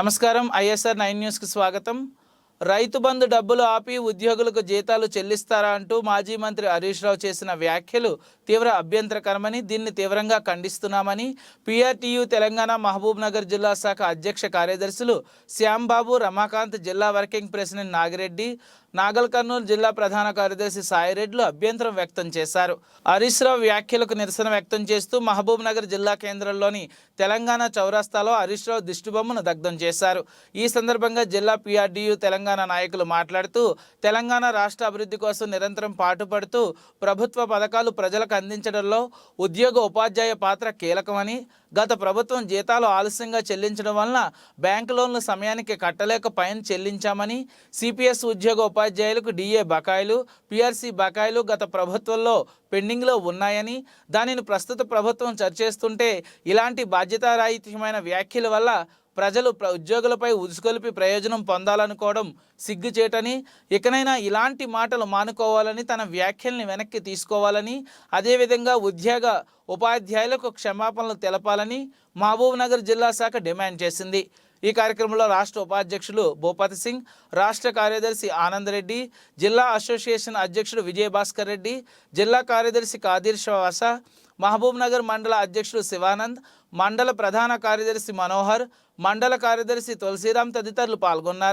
నమస్కారం ఐఎస్ఆర్ 9 న్యూస్కి స్వాగతం. రైతు బంధు డబ్బులు ఆపి ఉద్యోగులకు జీతాలు చెల్లిస్తారా అంటూ మాజీ మంత్రి హరీష్ రావు చేసిన వ్యాఖ్యలు తీవ్ర అభ్యంతరకరమని, దీన్ని తీవ్రంగా ఖండిస్తున్నామని పీఆర్టీయూ తెలంగాణ మహబూబ్ నగర్ జిల్లా శాఖ అధ్యక్ష కార్యదర్శులు శ్యాంబాబు, రమాకాంత్, జిల్లా వర్కింగ్ ప్రెసిడెంట్ నాగిరెడ్డి, నాగల్ కర్నూలు జిల్లా ప్రధాన కార్యదర్శి సాయిరెడ్లు అభ్యంతరం వ్యక్తం చేశారు. హరీష్ రావు వ్యాఖ్యలకు నిరసన వ్యక్తం చేస్తూ మహబూబ్ నగర్ జిల్లా కేంద్రంలోని తెలంగాణ చౌరస్తాలో హరీష్ రావు దిష్టిబొమ్మను దగ్ధం చేశారు. ఈ సందర్భంగా జిల్లా పీఆర్టీయూ తెలంగాణ నాయకులు మాట్లాడుతూ, తెలంగాణ రాష్ట్ర అభివృద్ధి కోసం నిరంతరం పాటుపడుతూ ప్రభుత్వ పథకాలు ప్రజలకు అందించడంలో ఉద్యోగ ఉపాధ్యాయ పాత్ర కీలకమని, గత ప్రభుత్వం జీతాలు ఆలస్యంగా చెల్లించడం వలన బ్యాంకు లోన్లు సమయానికి కట్టలేక పైన చెల్లించామని, సిపిఎస్ ఉద్యోగ ఉపాధ్యాయులకు డిఏ బకాయిలు, పిఆర్సీ బకాయిలు గత ప్రభుత్వంలో పెండింగ్లో ఉన్నాయని, దానిని ప్రస్తుత ప్రభుత్వం చర్చిస్తుంటే ఇలాంటి బాధ్యతారాహిత్యమైన వ్యాఖ్యల వల్ల ప్రజలు ఉద్యోగులపై ఉసుకొలిపి ప్రయోజనం పొందాలనుకోవడం సిగ్గుచేటని, ఇకనైనా ఇలాంటి మాటలు మానుకోవాలని, తన వ్యాఖ్యల్ని వెనక్కి తీసుకోవాలని, అదేవిధంగా ఉద్యోగ ఉపాధ్యాయులకు క్షమాపణలు తెలపాలని మహబూబ్ నగర్ జిల్లా శాఖ డిమాండ్ చేసింది. ఈ కార్యక్రమంలో రాష్ట్ర ఉపాధ్యక్షులు భూపతి సింగ్, రాష్ట్ర కార్యదర్శి ఆనంద్ రెడ్డి, జిల్లా అసోసియేషన్ అధ్యక్షుడు విజయభాస్కర్ రెడ్డి, జిల్లా కార్యదర్శి కాదిర్ షవాస, మహబూబ్ నగర్ మండల అధ్యక్షుడు శివానంద్, మండల ప్రధాన కార్యదర్శి మనోహర్, మండల కార్యదర్శి తులసిరామ్ తదితరులు పాల్గొన్నారు.